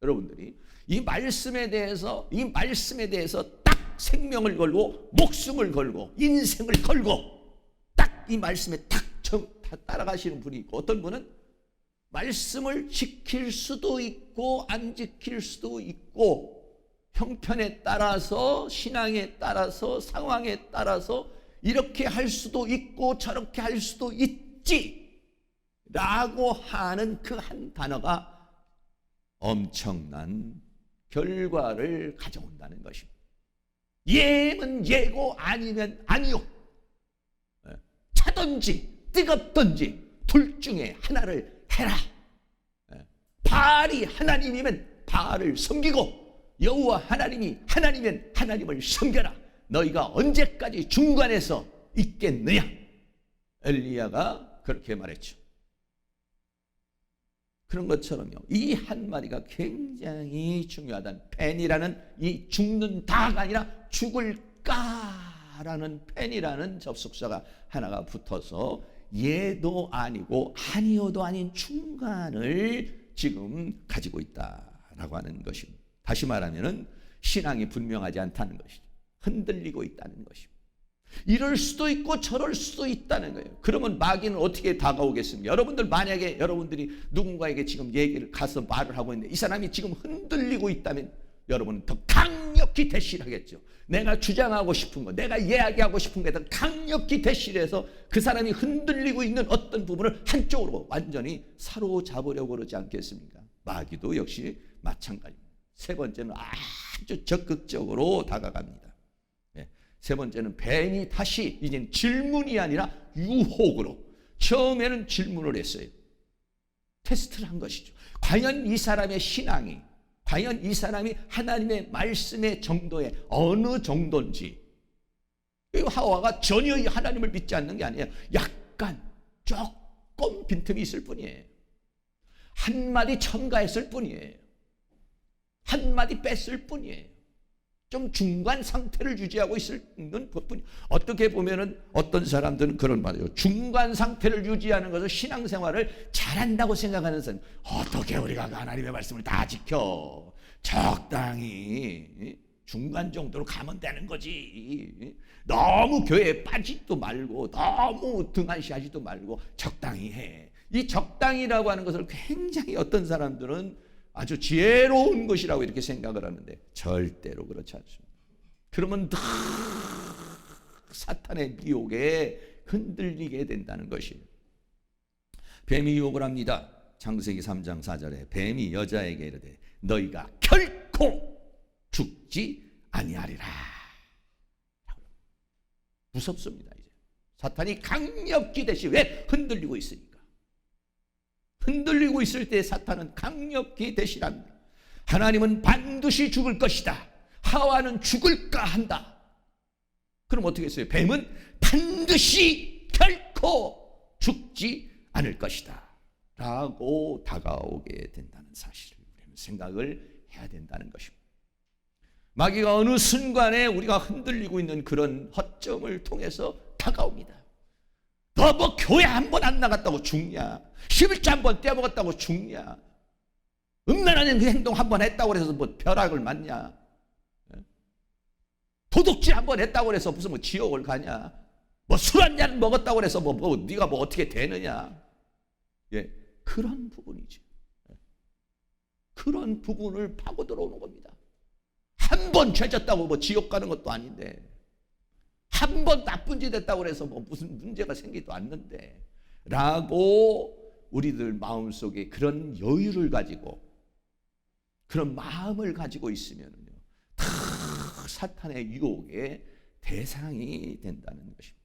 여러분들이 이 말씀에 대해서 딱 생명을 걸고 목숨을 걸고 인생을 걸고 딱 이 말씀에 딱 따라가시는 분이 있고, 어떤 분은 말씀을 지킬 수도 있고 안 지킬 수도 있고 형편에 따라서 신앙에 따라서 상황에 따라서 이렇게 할 수도 있고 저렇게 할 수도 있지 라고 하는 그 한 단어가 엄청난 결과를 가져온다는 것입니다. 예면 예고 아니면 아니요. 차든지 뜨겁든지 둘 중에 하나를 해라. 바알이 하나님이면 바알을 섬기고 여호와 하나님이 하나님이면 하나님을 섬겨라. 너희가 언제까지 중간에서 있겠느냐. 엘리야가 그렇게 말했죠. 그런 것처럼요, 이 한마디가 굉장히 중요하다는, 펜이라는 이 죽는다가 아니라 죽을까라는 펜이라는 접속사가 하나가 붙어서 예도 아니고 아니어도 아닌 중간을 지금 가지고 있다라고 하는 것입니다. 다시 말하면은 신앙이 분명하지 않다는 것이죠. 흔들리고 있다는 것입니다. 이럴 수도 있고 저럴 수도 있다는 거예요. 그러면 마귀는 어떻게 다가오겠습니까? 여러분들 만약에 여러분들이 누군가에게 지금 얘기를 가서 말을 하고 있는데 이 사람이 지금 흔들리고 있다면 여러분은 더 강력히 대시하겠죠. 내가 주장하고 싶은 거, 내가 이야기하고 싶은 게 더 강력히 대시해서 그 사람이 흔들리고 있는 어떤 부분을 한쪽으로 완전히 사로잡으려고 그러지 않겠습니까? 마귀도 역시 마찬가지입니다. 세 번째는 아주 적극적으로 다가갑니다. 세 번째는 뱀이 다시 이제는 질문이 아니라 유혹으로, 처음에는 질문을 했어요. 테스트를 한 것이죠. 과연 이 사람의 신앙이, 과연 이 사람이 하나님의 말씀의 정도에 어느 정도인지. 하와가 전혀 하나님을 믿지 않는 게 아니에요. 약간 조금 빈틈이 있을 뿐이에요. 한마디 첨가했을 뿐이에요. 한마디 뺐을 뿐이에요. 좀 중간 상태를 유지하고 있는 것뿐이. 어떻게 보면은 어떤 사람들은 그런 말이에요. 중간 상태를 유지하는 것을 신앙생활을 잘한다고 생각하는 사람. 어떻게 우리가 하나님의 말씀을 다 지켜? 적당히 중간 정도로 가면 되는 거지. 너무 교회에 빠지지도 말고 너무 등한시하지도 말고 적당히 해. 이 적당이라고 하는 것을 굉장히 어떤 사람들은 아주 지혜로운 것이라고 이렇게 생각을 하는데 절대로 그렇지 않습니다. 그러면 더 사탄의 미혹에 흔들리게 된다는 것이에요. 뱀이 유혹을 합니다. 창세기 3장 4절에 뱀이 여자에게 이르되 너희가 결코 죽지 아니하리라. 무섭습니다. 이제 사탄이 강력히 대시. 왜? 흔들리고 있으니까. 흔들리고 있을 때 사탄은 강력히 대시합니다. 하나님은 반드시 죽을 것이다. 하와는 죽을까 한다. 그럼 어떻게 했어요? 뱀은 반드시 결코 죽지 않을 것이다 라고 다가오게 된다는 사실을 우리는 생각을 해야 된다는 것입니다. 마귀가 어느 순간에 우리가 흔들리고 있는 그런 허점을 통해서 다가옵니다. 너 뭐 교회 한 번 안 나갔다고 죽냐? 11조 한 번 떼먹었다고 죽냐? 음란한 그 행동 한 번 했다고 해서 뭐 벼락을 맞냐? 도둑질 한 번 했다고 해서 무슨 뭐 지옥을 가냐? 뭐 술 한 잔 먹었다고 해서 뭐 네가 뭐 어떻게 되느냐? 예, 그런 부분이죠. 그런 부분을 파고 들어오는 겁니다. 한 번 죄졌다고 뭐 지옥 가는 것도 아닌데, 한 번 나쁜 짓 했다고 해서 뭐 무슨 문제가 생기도 않는데 라고 우리들 마음속에 그런 여유를 가지고 그런 마음을 가지고 있으면요, 다 사탄의 유혹의 대상이 된다는 것입니다.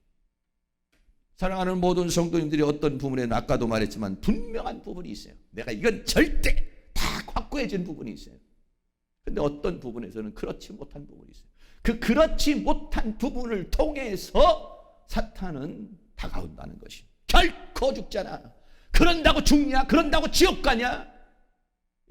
사랑하는 모든 성도님들이 어떤 부분에는 아까도 말했지만 분명한 부분이 있어요. 내가 이건 절대 다 확고해진 부분이 있어요. 근데 어떤 부분에서는 그렇지 못한 부분이 있어요. 그 그렇지 못한 부분을 통해서 사탄은 다가온다는 것입니다. 결코 죽잖아. 그런다고 죽냐? 그런다고 지옥 가냐?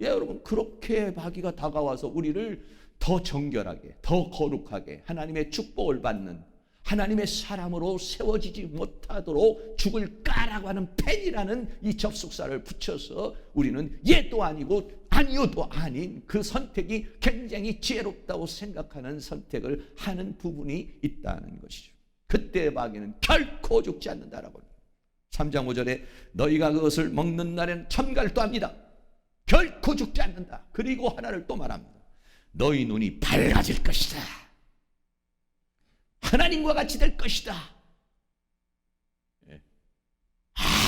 예, 여러분, 그렇게 마귀가 다가와서 우리를 더 정결하게, 더 거룩하게 하나님의 축복을 받는, 하나님의 사람으로 세워지지 못하도록 죽을 까라고 하는 펜이라는 이 접속사를 붙여서 우리는 예도 아니고 아니요도 아닌 그 선택이 굉장히 지혜롭다고 생각하는 선택을 하는 부분이 있다는 것이죠. 그때 마귀는 결코 죽지 않는다라고 합니다. 3장 5절에 너희가 그것을 먹는 날에는 참가를 또 합니다. 결코 죽지 않는다. 그리고 하나를 또 말합니다. 너희 눈이 밝아질 것이다. 하나님과 같이 될 것이다.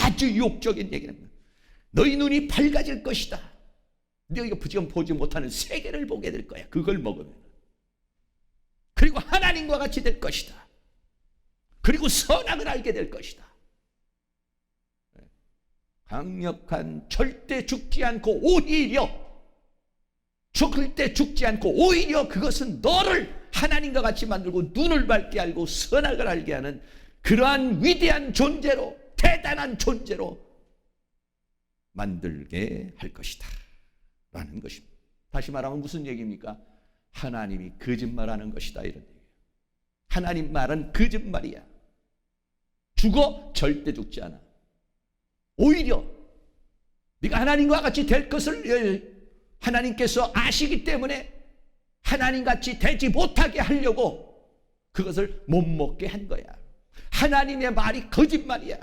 아주 유혹적인 얘기입니다. 너희 눈이 밝아질 것이다. 너희가 지금 보지 못하는 세계를 보게 될 거야. 그걸 먹으면. 그리고 하나님과 같이 될 것이다. 그리고 선악을 알게 될 것이다. 강력한, 절대 죽지 않고 오히려 죽을 때 죽지 않고 오히려 그것은 너를 하나님과 같이 만들고 눈을 밝게 알고 선악을 알게 하는 그러한 위대한 존재로, 대단한 존재로 만들게 할 것이다 라는 것입니다. 다시 말하면 무슨 얘기입니까? 하나님이 거짓말하는 것이다, 이런 얘기예요. 하나님 말은 거짓말이야. 죽어? 절대 죽지 않아. 오히려 네가 하나님과 같이 될 것을 하나님께서 아시기 때문에 하나님같이 되지 못하게 하려고 그것을 못 먹게 한 거야. 하나님의 말이 거짓말이야.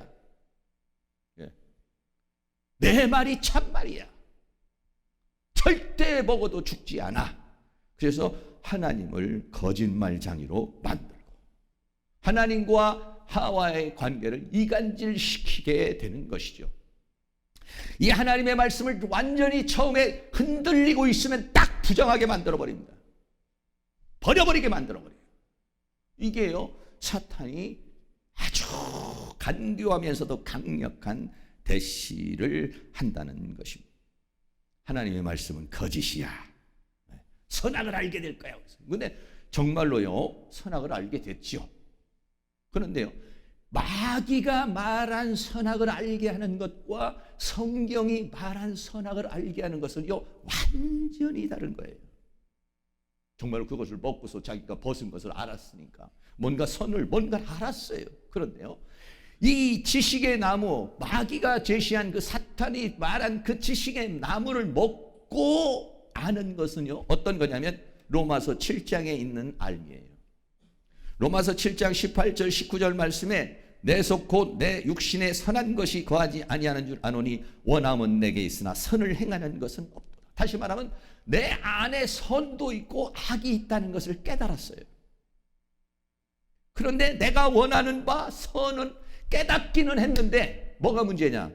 내 말이 참말이야. 절대 먹어도 죽지 않아. 그래서 하나님을 거짓말장이로 만들고 하나님과 하와의 관계를 이간질시키게 되는 것이죠. 이 하나님의 말씀을 완전히 처음에 흔들리고 있으면 딱 부정하게 만들어버립니다. 버려버리게 만들어버려요. 이게요, 사탄이 아주 간교하면서도 강력한 대시를 한다는 것입니다. 하나님의 말씀은 거짓이야. 선악을 알게 될 거야. 근데 정말로요, 선악을 알게 됐죠. 그런데요, 마귀가 말한 선악을 알게 하는 것과 성경이 말한 선악을 알게 하는 것은요, 완전히 다른 거예요. 정말로 그것을 먹고서 자기가 벗은 것을 알았으니까 뭔가 뭔가를 알았어요. 그런데요, 이 지식의 나무, 마귀가 제시한 그 사탄이 말한 그 지식의 나무를 먹고 아는 것은요, 어떤 거냐면 로마서 7장에 있는 알미예요. 로마서 7장 18절 19절 말씀에 내 속 곧 내 육신에 선한 것이 거하지 아니하는 줄 아노니 원함은 내게 있으나 선을 행하는 것은 없도다. 다시 말하면 내 안에 선도 있고 악이 있다는 것을 깨달았어요. 그런데 내가 원하는 바 선은 깨닫기는 했는데 뭐가 문제냐?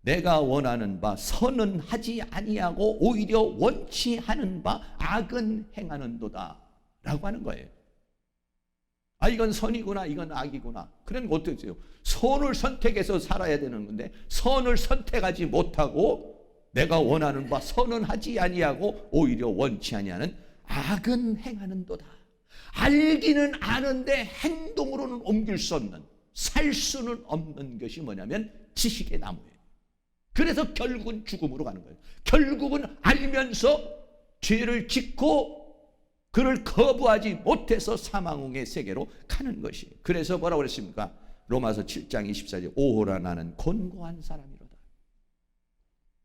내가 원하는 바 선은 하지 아니하고 오히려 원치 않은 바 악은 행하는도다 라고 하는 거예요. 아, 이건 선이구나, 이건 악이구나. 그런 거 어떻게 해요? 선을 선택해서 살아야 되는 건데 선을 선택하지 못하고 내가 원하는 바 선은 하지 아니하고 오히려 원치 아니하는 악은 행하는도다. 알기는 아는데 행동으로는 옮길 수 없는, 살 수는 없는 것이 뭐냐면 지식의 나무예요. 그래서 결국은 죽음으로 가는 거예요. 결국은 알면서 죄를 짓고 그를 거부하지 못해서 사망의 세계로 가는 것이에요. 그래서 뭐라고 그랬습니까? 로마서 7장 24절 오호라 나는 곤고한 사람이로다.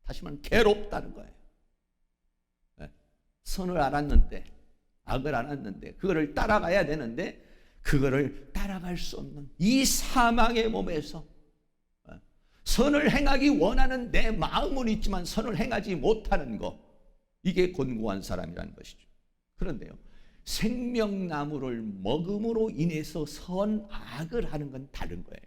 다시 말하면 괴롭다는 거예요. 선을 알았는데 악을 알았는데 그거를 따라가야 되는데 그거를 따라갈 수 없는 이 사망의 몸에서 선을 행하기 원하는 내 마음은 있지만 선을 행하지 못하는 것, 이게 곤고한 사람이라는 것이죠. 그런데요, 생명나무를 먹음으로 인해서 선악을 하는 건 다른 거예요.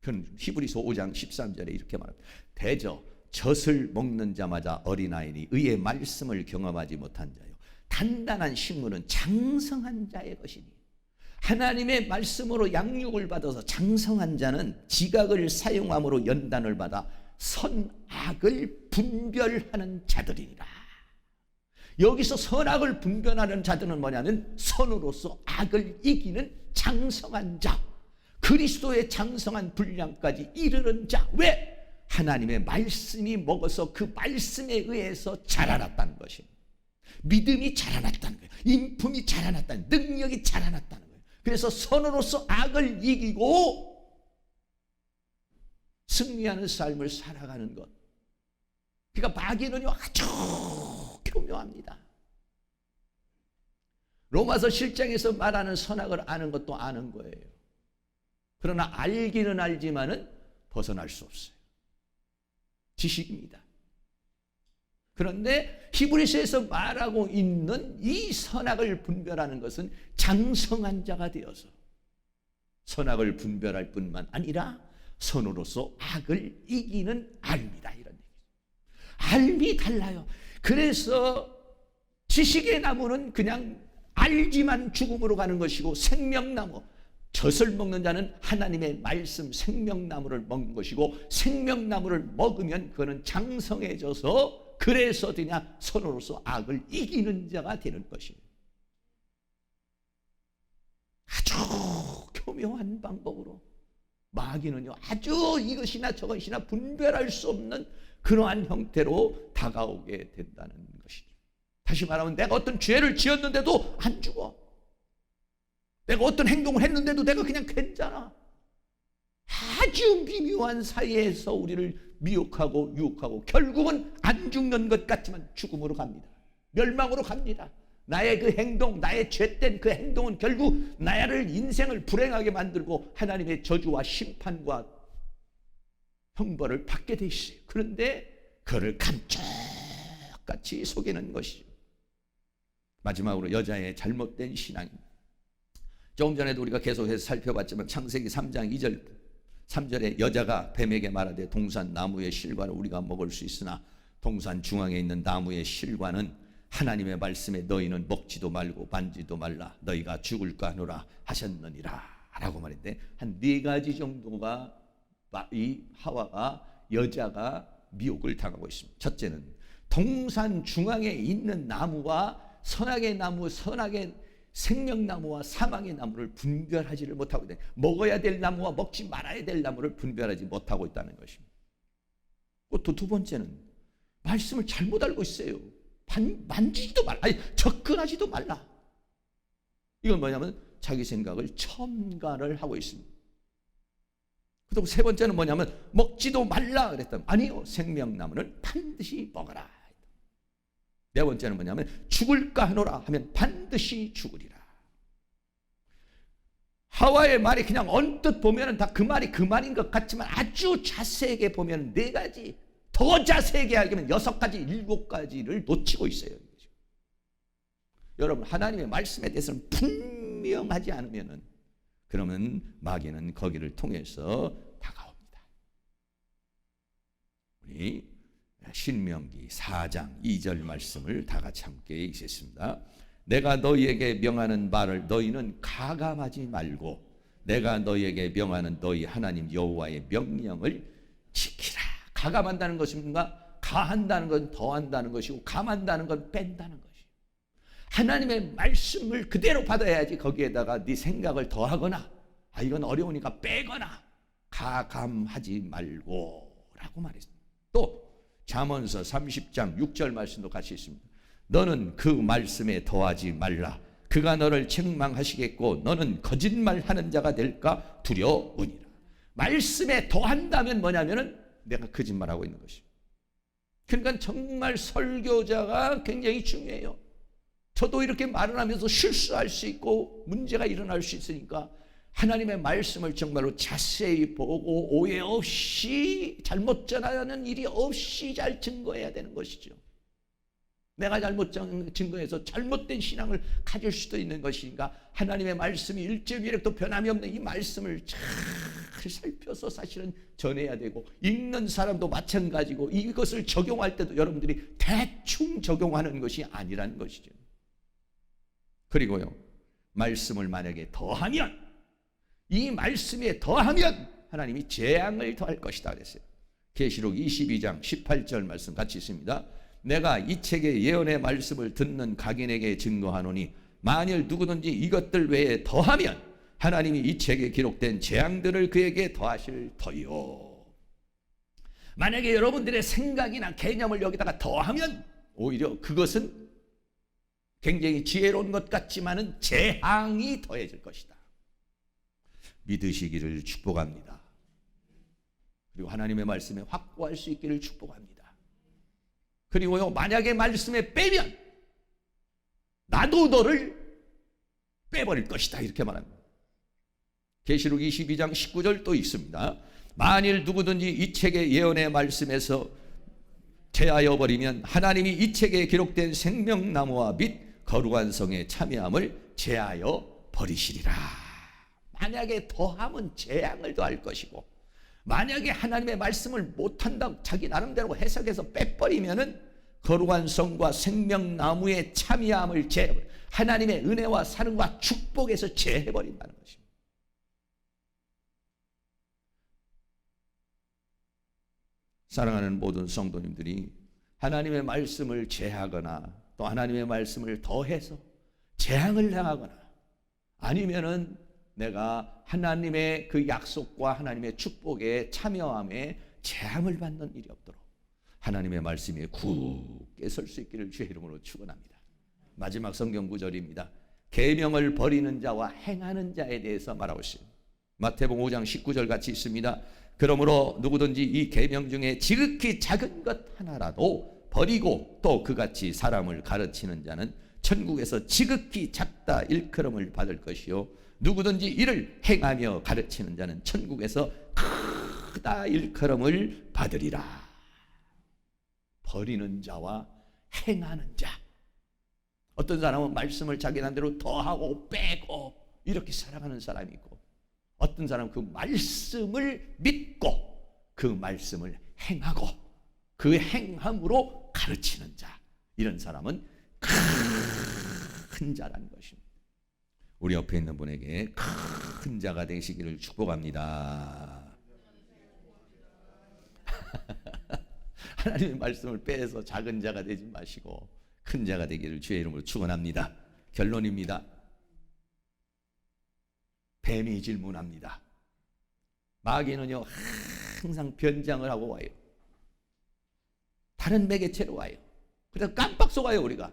그건 히브리서 5장 13절에 이렇게 말합니다. 대저 젖을 먹는 자마다 어린아이니 의의 말씀을 경험하지 못한 자요 단단한 식물은 장성한 자의 것이니. 하나님의 말씀으로 양육을 받아서 장성한 자는 지각을 사용함으로 연단을 받아 선악을 분별하는 자들이니라. 여기서 선악을 분별하는 자들은 뭐냐면 선으로서 악을 이기는 장성한 자, 그리스도의 장성한 분량까지 이르는 자. 왜? 하나님의 말씀이 먹어서 그 말씀에 의해서 자라났다는 것입니다. 믿음이 자라났다는 거예요. 인품이 자라났다는, 능력이 자라났다는 거예요. 그래서 선으로서 악을 이기고 승리하는 삶을 살아가는 것. 그러니까 마귀는요 아주 교묘합니다. 로마서 7장에서 말하는 선악을 아는 것도 아는 거예요. 그러나 알기는 알지만은 벗어날 수 없어요. 지식입니다. 그런데 히브리서에서 말하고 있는 이 선악을 분별하는 것은 장성한 자가 되어서 선악을 분별할 뿐만 아니라 선으로서 악을 이기는 알미다, 이런 얘기죠. 알미 달라요. 그래서 지식의 나무는 그냥 알지만 죽음으로 가는 것이고, 생명나무, 젖을 먹는 자는 하나님의 말씀 생명나무를 먹는 것이고, 생명나무를 먹으면 그는 장성해져서 그래서 되냐 선으로서 악을 이기는 자가 되는 것입니다. 아주 교묘한 방법으로 마귀는요 아주 이것이나 저것이나 분별할 수 없는 그러한 형태로 다가오게 된다는 것이죠. 다시 말하면 내가 어떤 죄를 지었는데도 안 죽어. 내가 어떤 행동을 했는데도 내가 그냥 괜찮아. 아주 미묘한 사이에서 우리를 미혹하고 유혹하고 결국은 안 죽는 것 같지만 죽음으로 갑니다. 멸망으로 갑니다. 나의 그 행동, 나의 죄된 그 행동은 결국 나를 인생을 불행하게 만들고 하나님의 저주와 심판과 형벌을 받게 돼 있어요. 그런데 그를 감쪽같이 속이는 것이죠. 마지막으로 여자의 잘못된 신앙입니다. 조금 전에도 우리가 계속해서 살펴봤지만 창세기 3장 2절 3절에 여자가 뱀에게 말하되 동산 나무의 실과를 우리가 먹을 수 있으나 동산 중앙에 있는 나무의 실과는 하나님의 말씀에 너희는 먹지도 말고 만지도 말라 너희가 죽을까 하노라 하셨느니라 라고 말했는데, 한 4가지 정도가 이 하와가, 여자가 미혹을 당하고 있습니다. 첫째는 동산 중앙에 있는 나무와 선악의 나무, 선악의 생명나무와 사망의 나무를 분별하지를 못하고 있다. 먹어야 될 나무와 먹지 말아야 될 나무를 분별하지 못하고 있다는 것입니다. 또 두 번째는 말씀을 잘못 알고 있어요. 만지지도 말라, 아니 접근하지도 말라. 이건 뭐냐면 자기 생각을 첨가를 하고 있습니다. 그리고 세 번째는 뭐냐면 먹지도 말라 그랬다. 아니요, 생명나무는 반드시 먹어라. 네 번째는 뭐냐면 죽을까 하노라 하면 반드시 죽으리라. 하와의 말이 그냥 언뜻 보면 다 그 말이 그 말인 것 같지만 아주 자세하게 보면 4가지, 더 자세하게 하면 6가지, 7가지를 놓치고 있어요. 여러분, 하나님의 말씀에 대해서는 분명하지 않으면 그러면 마귀는 거기를 통해서 다가옵니다. 우리 신명기 4장 2절 말씀을 다 같이 함께 읽겠습니다. 내가 너희에게 명하는 말을 너희는 가감하지 말고 내가 너희에게 명하는 너희 하나님 여호와의 명령을 지키라. 가감한다는 것은 뭔가 가한다는 건 더한다는 것이고 감한다는 건 뺀다는 것이에요. 하나님의 말씀을 그대로 받아야지 거기에다가 네 생각을 더하거나 이건 어려우니까 빼거나 가감하지 말고 라고 말했습니다. 또 잠언서 30장 6절 말씀도 같이 있습니다. 너는 그 말씀에 더하지 말라. 그가 너를 책망하시겠고 너는 거짓말하는 자가 될까 두려우니라. 말씀에 더한다면 뭐냐면은 내가 거짓말하고 있는 것이죠. 그러니까 정말 설교자가 굉장히 중요해요. 저도 이렇게 말을 하면서 실수할 수 있고 문제가 일어날 수 있으니까 하나님의 말씀을 정말로 자세히 보고 오해 없이 잘못 전하는 일이 없이 잘 증거해야 되는 것이죠. 내가 잘못 증거해서 잘못된 신앙을 가질 수도 있는 것이니까 하나님의 말씀이 일제미력도 변함이 없는 이 말씀을 잘 살펴서 사실은 전해야 되고, 읽는 사람도 마찬가지고 이것을 적용할 때도 여러분들이 대충 적용하는 것이 아니라는 것이죠. 그리고요, 말씀을 만약에 더하면, 이 말씀에 더하면 하나님이 재앙을 더할 것이다 그랬어요. 계시록 22장 18절 말씀 같이 있습니다. 내가 이 책의 예언의 말씀을 듣는 각인에게 증거하노니 만일 누구든지 이것들 외에 더하면 하나님이 이 책에 기록된 재앙들을 그에게 더하실 터이요. 만약에 여러분들의 생각이나 개념을 여기다가 더하면 오히려 그것은 굉장히 지혜로운 것 같지만은 재앙이 더해질 것이다. 믿으시기를 축복합니다. 그리고 하나님의 말씀에 확고할 수 있기를 축복합니다. 그리고요, 만약에 말씀에 빼면 나도 너를 빼버릴 것이다 이렇게 말합니다. 계시록 22장 19절 또 있습니다. 만일 누구든지 이 책의 예언의 말씀에서 제하여 버리면 하나님이 이 책에 기록된 생명나무와 및 거룩한 성의 참여함을 제하여 버리시리라. 만약에 더하면 재앙을 더할 것이고, 만약에 하나님의 말씀을 못한다고 자기 나름대로 해석해서 빼버리면은 거룩한 성과 생명나무의 참여함을 제해버려, 하나님의 은혜와 사랑과 축복에서 제해버린다는 것입니다. 사랑하는 모든 성도님들이 하나님의 말씀을 제하거나 또 하나님의 말씀을 더해서 재앙을 당하거나 아니면은 내가 하나님의 그 약속과 하나님의 축복에 참여함에 재앙을 받는 일이 없도록 하나님의 말씀에 굳게 설 수 있기를 주의 이름으로 축원합니다. 마지막 성경 구절입니다. 계명을 버리는 자와 행하는 자에 대해서 말하고 있습니다. 마태복음 5장 19절 같이 있습니다. 그러므로 누구든지 이 계명 중에 지극히 작은 것 하나라도 버리고 또 그같이 사람을 가르치는 자는 천국에서 지극히 작다 일컬음을 받을 것이요 누구든지 이를 행하며 가르치는 자는 천국에서 크다 일컬음을 받으리라. 버리는 자와 행하는 자. 어떤 사람은 말씀을 자기 나름대로 더하고 빼고 이렇게 살아가는 사람이 있고, 어떤 사람은 그 말씀을 믿고 그 말씀을 행하고 그 행함으로 가르치는 자. 이런 사람은 큰 자라는 것입니다. 우리 옆에 있는 분에게 큰 자가 되시기를 축복합니다. 하나님의 말씀을 빼서 작은 자가 되지 마시고 큰 자가 되기를 주의 이름으로 축원합니다. 결론입니다. 뱀이 질문합니다. 마귀는요 항상 변장을 하고 와요. 다른 매개체로 와요. 그래서 깜빡 속아요 우리가.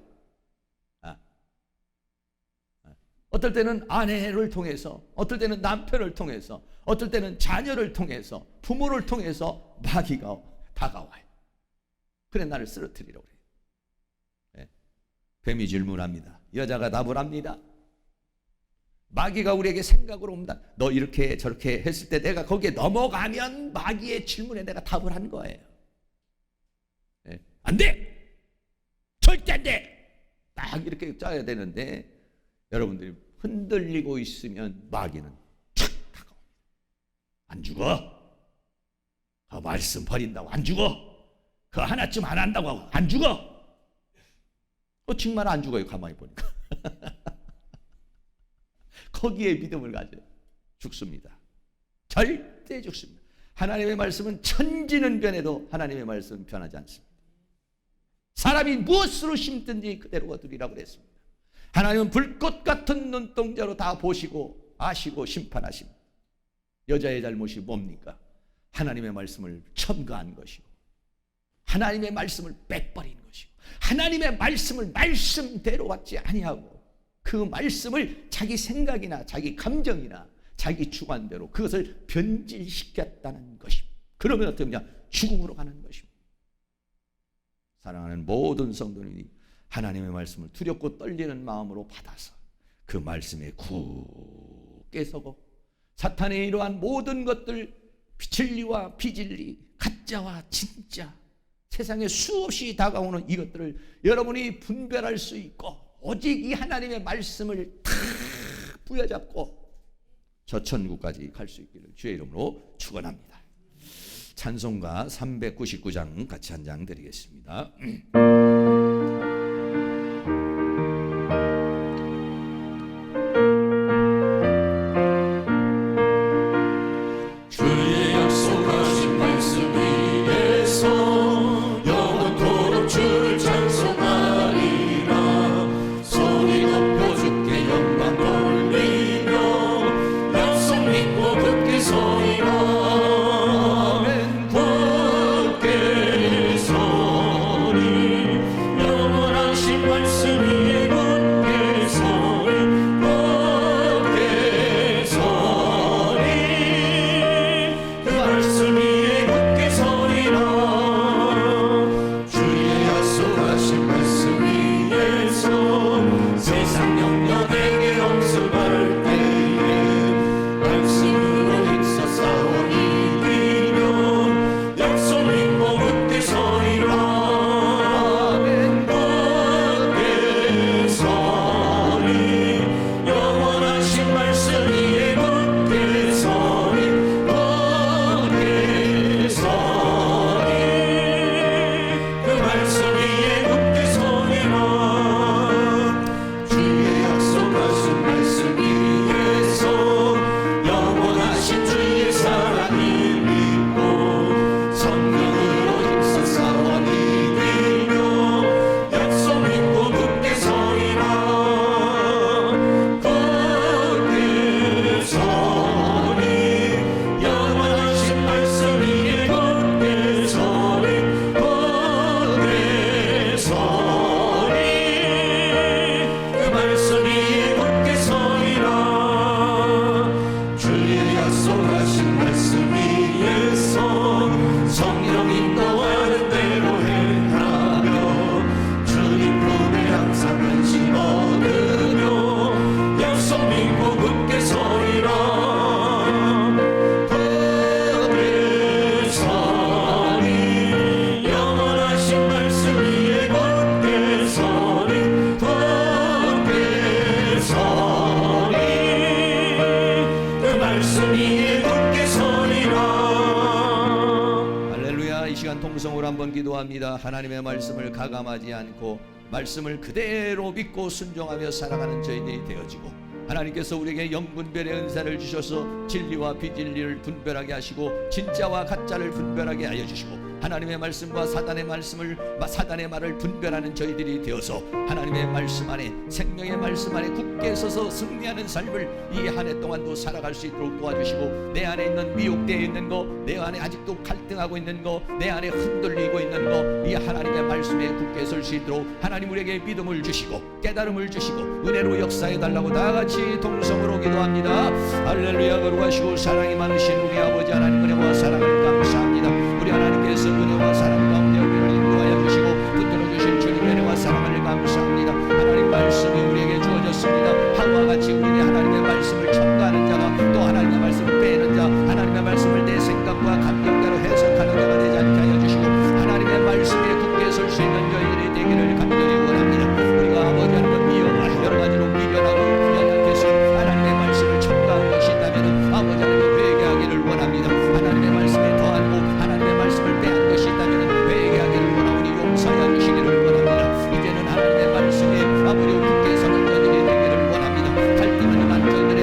어떨 때는 아내를 통해서, 어떨 때는 남편을 통해서, 어떨 때는 자녀를 통해서, 부모를 통해서 마귀가 다가와요. 그래 나를 쓰러뜨리려고 그래요. 네. 뱀이 질문합니다. 여자가 답을 합니다. 마귀가 우리에게 생각으로 옵니다. 너 이렇게 저렇게 했을 때 내가 거기에 넘어가면 마귀의 질문에 내가 답을 한 거예요. 네. 안 돼! 절대 안 돼! 딱 이렇게 짜야 되는데 여러분들이 흔들리고 있으면 마귀는 촥 다가옵니다. 안 죽어? 그 말씀 버린다고 안 죽어? 그 하나쯤 안 한다고 하고 안 죽어? 정말 안 죽어요. 가만히 보니까. 거기에 믿음을 가져요. 죽습니다. 절대 죽습니다. 하나님의 말씀은 천지는 변해도 하나님의 말씀은 변하지 않습니다. 사람이 무엇으로 심든지 그대로 거두리라고 그랬습니다. 하나님은 불꽃 같은 눈동자로 다 보시고 아시고 심판하십니다. 여자의 잘못이 뭡니까? 하나님의 말씀을 첨가한 것이고 하나님의 말씀을 빼버린 것이고, 하나님의 말씀을 말씀대로 받지 아니하고 그 말씀을 자기 생각이나 자기 감정이나 자기 주관대로 그것을 변질시켰다는 것입니다. 그러면 어떻게 하냐? 죽음으로 가는 것입니다. 사랑하는 모든 성도님이 하나님의 말씀을 두렵고 떨리는 마음으로 받아서 그 말씀에 굳게 서고 사탄의 이러한 모든 것들, 진리와 비진리, 가짜와 진짜, 세상에 수없이 다가오는 이것들을 여러분이 분별할 수 있고 오직 이 하나님의 말씀을 다 부여잡고 저 천국까지 갈 수 있기를 주의 이름으로 축원합니다. 찬송가 399장 같이 한 장 드리겠습니다. 통성으로 한번 기도합니다. 하나님의 말씀을 가감하지 않고 말씀을 그대로 믿고 순종하며 살아가는 저희들이 되어지고, 하나님께서 우리에게 영분별의 은사를 주셔서 진리와 비진리를 분별하게 하시고 진짜와 가짜를 분별하게 하여 주시고, 하나님의 말씀과 사단의 말을 분별하는 저희들이 되어서 하나님의 말씀 안에, 생명의 말씀 안에 굳게 서서 승리하는 삶을 이 한 해 동안도 살아갈 수 있도록 도와주시고, 내 안에 있는 미혹되어 있는 거, 내 안에 아직도 갈등하고 있는 거, 내 안에 흔들리고 있는 거, 이 하나님의 말씀에 굳게 설 수 있도록 하나님 우리에게 믿음을 주시고 깨달음을 주시고 은혜로 역사해 달라고 다같이 동성으로 기도합니다. 할렐루야. 거룩하시고 사랑이 많으신 우리 아버지 하나님, 은혜와 사랑을 감사합니다. 우리 하나님께서 은혜와 사랑 가운데 우리를 인도하여 주시고 붙들어 주신 주님의 은혜와 사랑을 감사합니다. 하나님 말씀이 우리에게 주어졌습니다. 하와 같이 우리에게 하나님의 말씀을 첨가하는 자가 또 하나님의 말씀을 빼는 자, 하나님의 말씀을 내 생각과 감정대로 해석하는 자가 되지 않게 하여 주시고, 하나님의 말씀에 굳게 설 수 있는 저희들이 되기를 간절히 원합니다. 우리가 아버지 하나님 미워와 여러 가지로 미련하고 연약해서 하나님의 말씀을 첨가한 것이 있다면 아버지 하나님 회개하기를 원합니다. 하나님의 말씀에 더하고 하나님의 말씀을 빼앗은 것이 있다면 회개하기를 원하오니 용서하여 주시기를 원합니다. 이제는 하나님의 말씀에 아버지 굳게 서는 저들이 되기를 원합니다. 갈등하는 저희들의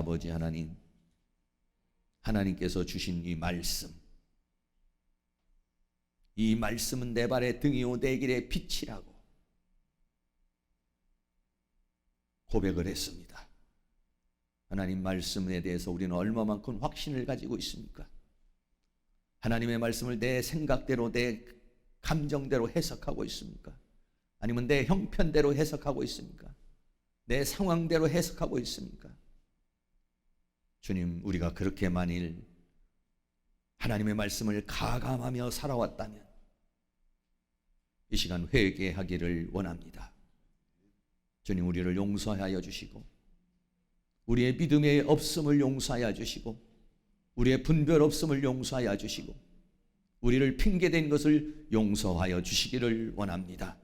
아버지 하나님, 하나님께서 주신 이 말씀은 내 발의 등이요 내 길의 빛이라고 고백을 했습니다. 하나님 말씀에 대해서 우리는 얼마만큼 확신을 가지고 있습니까? 하나님의 말씀을 내 생각대로, 내 감정대로 해석하고 있습니까? 아니면 내 형편대로 해석하고 있습니까? 내 상황대로 해석하고 있습니까? 주님, 우리가 그렇게 만일 하나님의 말씀을 가감하며 살아왔다면 이 시간 회개하기를 원합니다. 주님, 우리를 용서하여 주시고 우리의 믿음의 없음을 용서하여 주시고 우리의 분별 없음을 용서하여 주시고 우리를 핑계댄 것을 용서하여 주시기를 원합니다.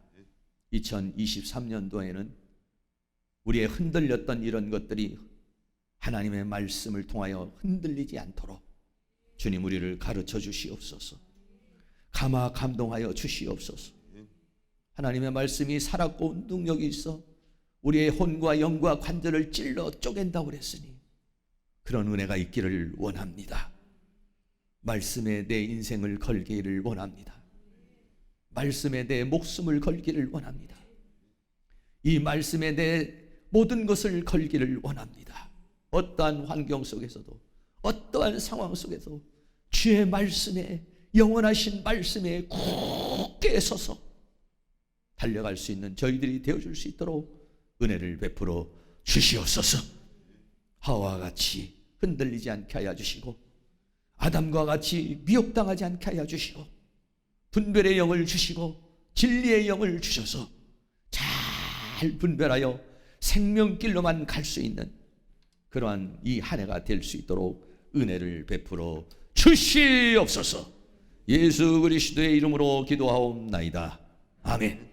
2023년도에는 우리의 흔들렸던 이런 것들이 하나님의 말씀을 통하여 흔들리지 않도록 주님, 우리를 가르쳐 주시옵소서. 감동하여 주시옵소서. 하나님의 말씀이 살았고 능력이 있어 우리의 혼과 영과 관절을 찔러 쪼갠다고 그랬으니 그런 은혜가 있기를 원합니다. 말씀에 내 인생을 걸기를 원합니다. 말씀에 내 목숨을 걸기를 원합니다. 이 말씀에 내 모든 것을 걸기를 원합니다. 어떠한 환경 속에서도, 어떠한 상황 속에서 주의 말씀에, 영원하신 말씀에 굳게 서서 달려갈 수 있는 저희들이 되어줄 수 있도록 은혜를 베풀어 주시옵소서. 하와와 같이 흔들리지 않게 하여 주시고 아담과 같이 미혹당하지 않게 하여 주시고 분별의 영을 주시고 진리의 영을 주셔서 잘 분별하여 생명길로만 갈 수 있는 그러한 이 한 해가 될 수 있도록 은혜를 베풀어 주시옵소서. 예수 그리스도의 이름으로 기도하옵나이다. 아멘.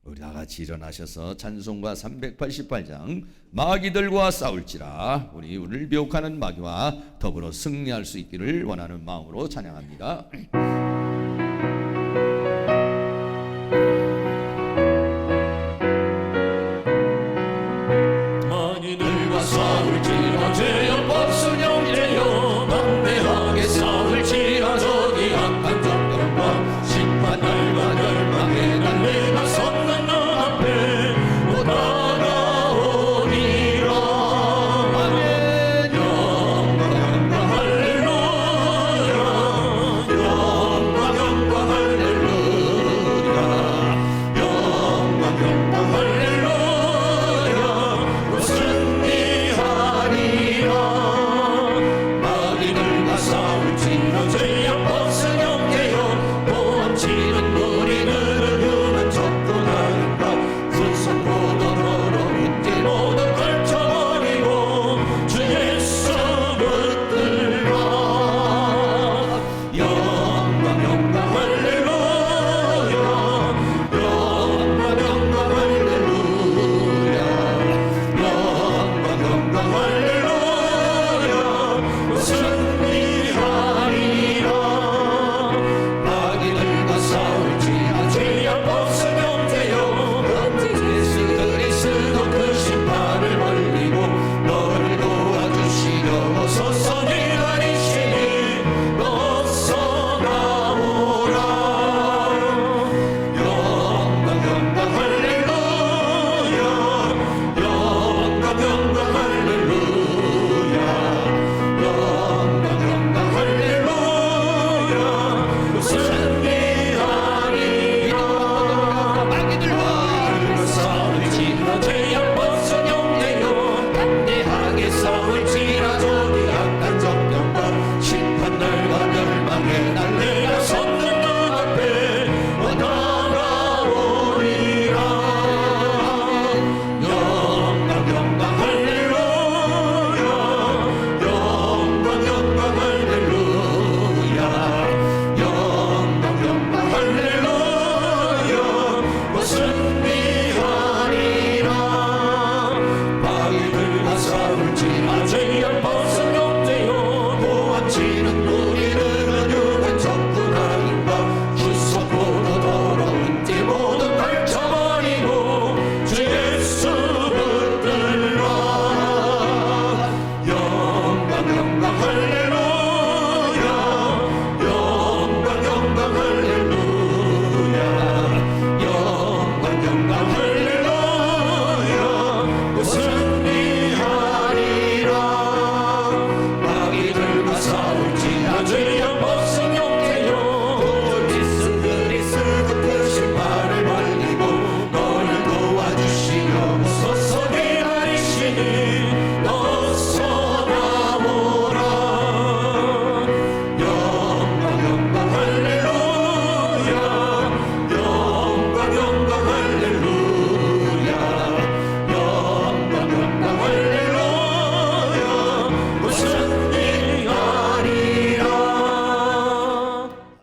우리 다 같이 일어나셔서 찬송가 388장 마귀들과 싸울지라, 우리를 미혹하는 마귀와 더불어 승리할 수 있기를 원하는 마음으로 찬양합니다. 마귀들과 싸울지라 죄업 없은 형제여, 담대하게 싸울지라 저기 악한 적병과 심판 날과 멸망의 날 내가 섰는 너 앞에 못 나가오리라. 아멘. 영광 할렐루야, 영광 할렐루야, 영광 할렐루야. 승리하리라. 마귀들과 싸울지라 죄업 없은 형제여, 보험치는 무리들을 유는 접근하는가. 수선 모든 얼어붙게 모두 걸쳐버리고 주 예수 붙들라. 영광 할렐루야, 영광 할렐루야, 영광 할렐루야. 승리하리라. 마귀들과 싸울지라 죄악 없은 형제여, 예수 그리스도 그 심판을 벌리고 너를 도와주시려고 서서 기다리시니 어서 나오라. 영광 할렐루야, 영광 할렐루야, 영광 할렐루야. 승리하리라. 마귀들과 싸울지라 죄악 없은 형제여, 담대하게 싸울지라 저기 악한 적병과 심판 날과 멸망의 날 내가 섰는 너 앞에 못 나가오리라. 영광 할렐루야, 영광 할렐루야, 영광 할렐루야. 승리하리라. 마귀들과 싸울지라 죄악 없은 형제여, 보암치는